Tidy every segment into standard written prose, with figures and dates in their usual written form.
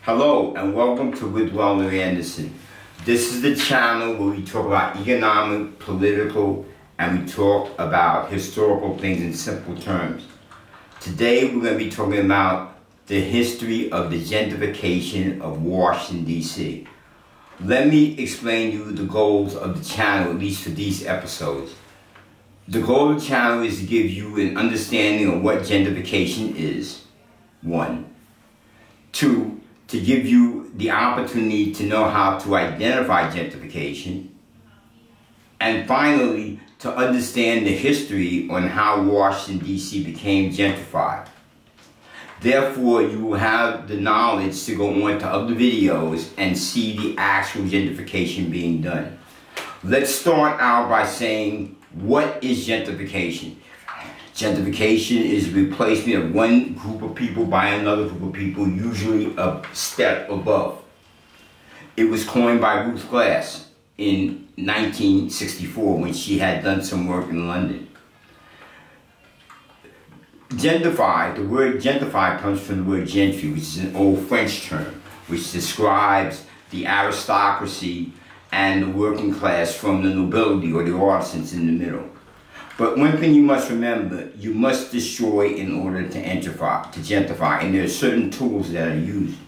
Hello and welcome to Whitwell and Anderson. This is the channel where we talk about economic, political, and we talk about historical things in simple terms. Today we're going to be talking about the history of the gentrification of Washington, D.C. Let me explain to you the goals of the channel, at least for these episodes. The goal of the channel is to give you an understanding of what gentrification is, 1. 2, to give you the opportunity to know how to identify gentrification. And finally, to understand the history on how Washington, D.C. became gentrified. Therefore, you will have the knowledge to go on to other videos and see the actual gentrification being done. Let's start out by saying, what is gentrification? Gentrification is the replacement of one group of people by another group of people, usually a step above. It was coined by Ruth Glass in 1964 when she had done some work in London. Gentrify, the word gentrify comes from the word gentry, which is an old French term, which describes the aristocracy and the working class from the nobility or the artisans in the middle. But one thing you must remember, you must destroy in order to gentrify, and there are certain tools that are used.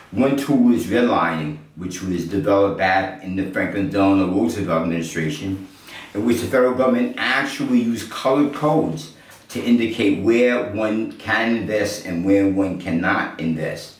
One tool is redlining, which was developed back in the Franklin Delano Roosevelt administration, in which the federal government actually used colored codes to indicate where one can invest and where one cannot invest.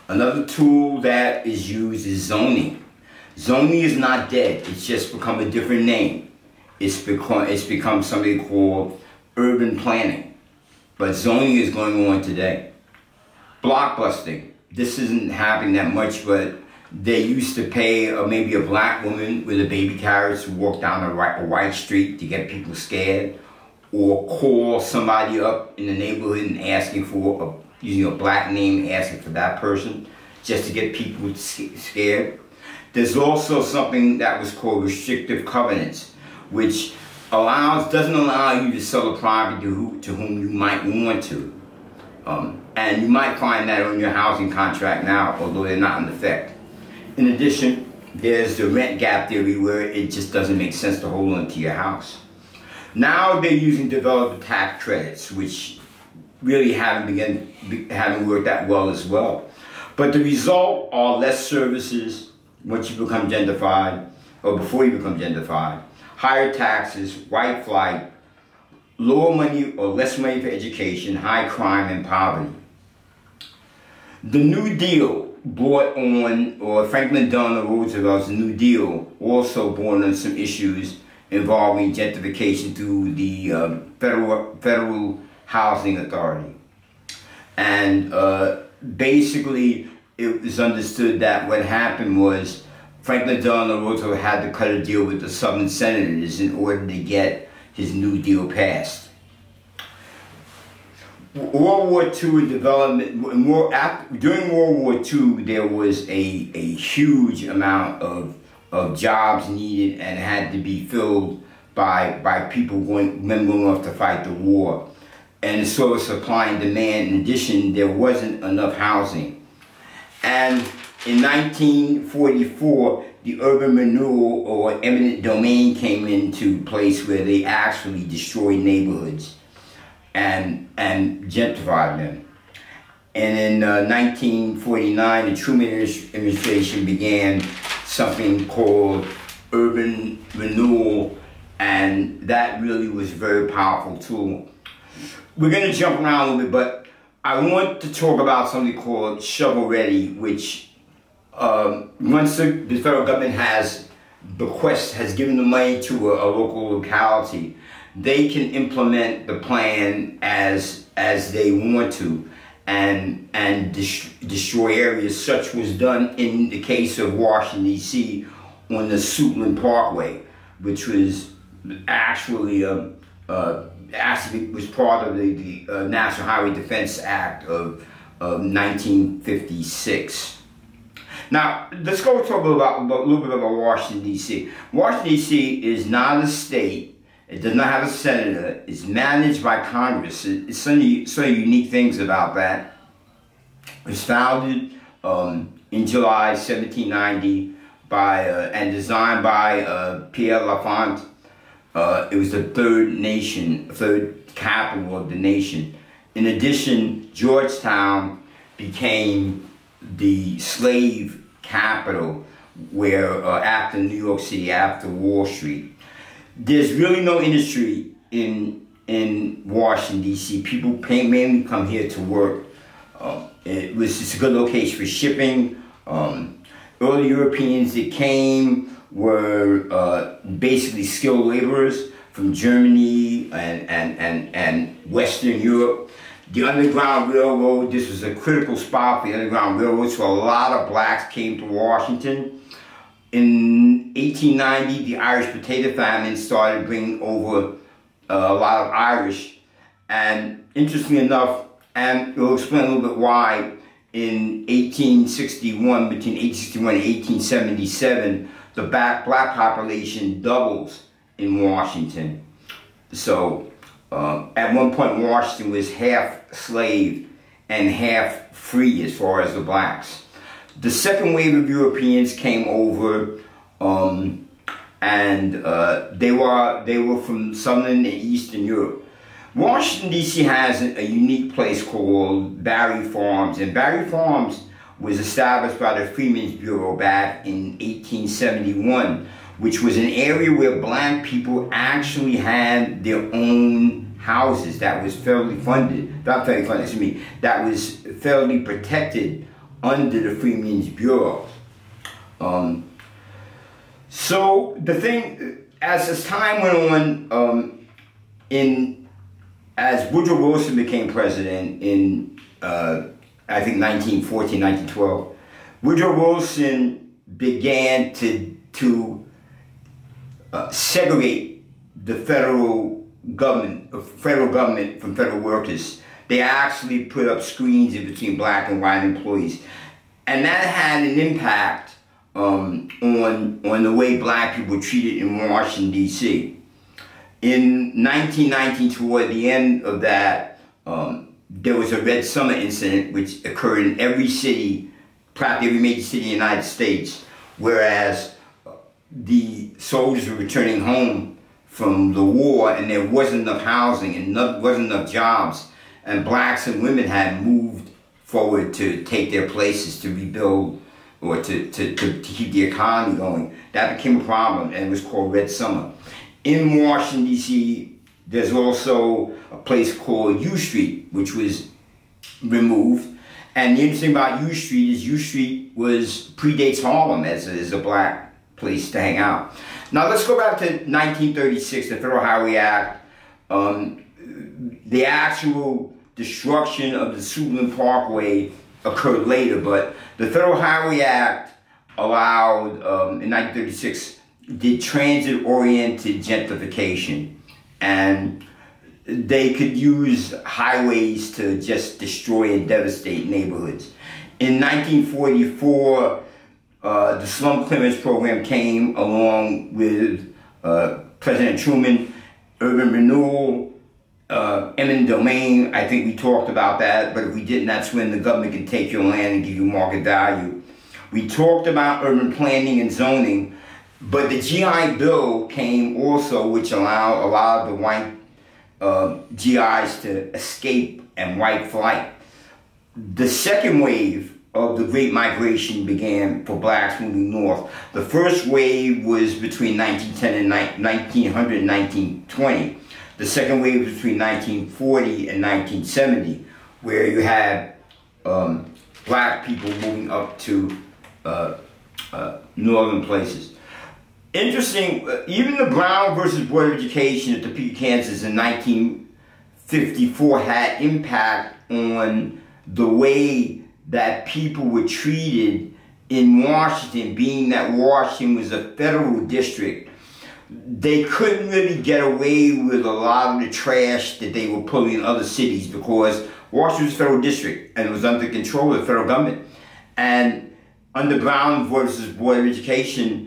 Another tool that is used is zoning. Zoning is not dead, it's just become a different name. It's become something called urban planning. But zoning is going on today. Blockbusting. This isn't happening that much, but they used to pay maybe a black woman with a baby carriage to walk down a white street to get people scared, or call somebody up in the neighborhood and asking for, using a black name, asking for that person, just to get people scared. There's also something that was called Restrictive Covenants, which doesn't allow you to sell a property to whom you might want to. And you might find that on your housing contract now, although they're not in effect. In addition, there's the rent gap theory where it just doesn't make sense to hold on to your house. Now they're using developer tax credits, which really haven't worked that well as well. But the result are less services once you become gentrified, or before you become gentrified. Higher taxes, white flight, lower money or less money for education, high crime and poverty. The New Deal brought on, or Franklin Delano Roosevelt's New Deal also brought on some issues involving gentrification through the Federal Housing Authority. And basically it was understood that what happened was Franklin Delano Roosevelt had to cut a deal with the Southern senators in order to get his New Deal passed. World War II development, during World War II, there was a huge amount of jobs needed and had to be filled by men going off to fight the war. And so supply and demand. In addition, there wasn't enough housing. And in 1944, the urban renewal or eminent domain came into place where they actually destroyed neighborhoods and gentrified them. And in 1949, the Truman administration began something called urban renewal, and that really was a very powerful tool. We're going to jump around a little bit, but I want to talk about something called shovel ready, which once the federal government has given the money to a local locality, they can implement the plan as they want to and destroy areas. Such was done in the case of Washington, D.C. on the Suitland Parkway, which was actually was part of the National Highway Defense Act of 1956. Now, let's go talk a little bit about Washington, D.C. Washington, D.C. is not a state. It does not have a senator. It's managed by Congress. It's some unique things about that. It was founded in July 1790 by and designed by Pierre Lafont. It was the third capital of the nation. In addition, Georgetown became the slave capital, where after New York City, after Wall Street. There's really no industry in Washington, D.C. People mainly come here to work. It's a good location for shipping. Early Europeans that came were basically skilled laborers from Germany and Western Europe. The Underground Railroad, this was a critical spot for the Underground Railroad, so a lot of blacks came to Washington. In 1890, the Irish potato famine started bringing over a lot of Irish. And interestingly enough, and we'll explain a little bit why, in 1861, between 1861 and 1877, the black population doubles in Washington. So at one point, Washington was half slave and half free as far as the blacks. The second wave of Europeans came over, and they were from Southern and Eastern Europe. Washington, D.C. has a unique place called Barry Farms, and Barry Farms was established by the Freedmen's Bureau back in 1871, which was an area where black people actually had their own houses that was federally funded, not federally funded, excuse me, that was federally protected under the Freedmen's Bureau. So the thing, as time went on, as Woodrow Wilson became president in, I think 1914, 1912, Woodrow Wilson began to segregate the federal government from federal workers. They actually put up screens in between black and white employees. And that had an impact on the way black people were treated in Washington, D.C. In 1919, toward the end of that, there was a Red Summer incident which occurred in every city, practically every major city in the United States, whereas the soldiers were returning home from the war and there wasn't enough housing and wasn't enough jobs, and blacks and women had moved forward to take their places to rebuild or to keep the economy going. That became a problem, and it was called Red Summer. In Washington, D.C., there's also a place called U Street, which was removed. And the interesting about U Street is U Street predates Harlem as a black place to hang out. Now let's go back to 1936, the Federal Highway Act. The actual destruction of the Suitland Parkway occurred later, but the Federal Highway Act allowed, in 1936, did transit-oriented gentrification, and they could use highways to just destroy and devastate neighborhoods. In 1944, the slum clearance program came along with President Truman, urban renewal, eminent domain. I think we talked about that, but if we didn't, that's when the government can take your land and give you market value. We talked about urban planning and zoning, but the GI Bill came also, which allowed a lot of the white GIs to escape and white flight. The second wave of the Great Migration began for blacks moving north. The first wave was between 1910 and 1900 and 1920. The second wave was between 1940 and 1970, where you had black people moving up to northern places. Interesting, even the Brown versus Board of Education at Topeka, Kansas in 1954 had impact on the way that people were treated in Washington, being that Washington was a federal district. They couldn't really get away with a lot of the trash that they were pulling in other cities because Washington was a federal district and it was under control of the federal government. And under Brown versus Board of Education,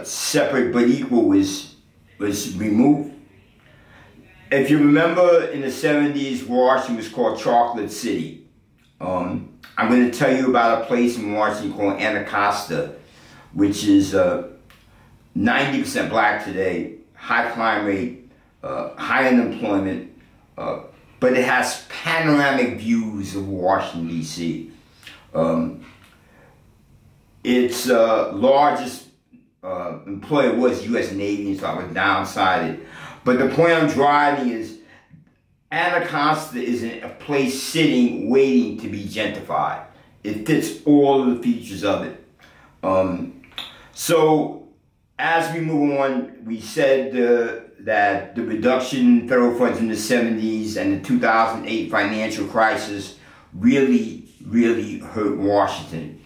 separate but equal was removed. If you remember, in the 70s, Washington was called Chocolate City. I'm going to tell you about a place in Washington called Anacosta, which is 90% black today, high crime rate, high unemployment, but it has panoramic views of Washington, D.C. Its largest employer was U.S. Navy, so I was downside. But the point I'm driving is Anacosta is a place sitting, waiting to be gentrified. It fits all of the features of it. So as we move on, we said that the reduction in federal funds in the 70s and the 2008 financial crisis really hurt Washington.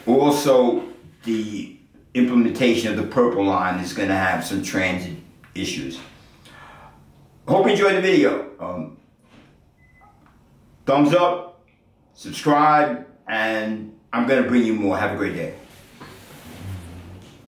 Also, the implementation of the Purple Line is going to have some transit issues. Hope you enjoyed the video. Thumbs up, subscribe, and I'm going to bring you more. Have a great day.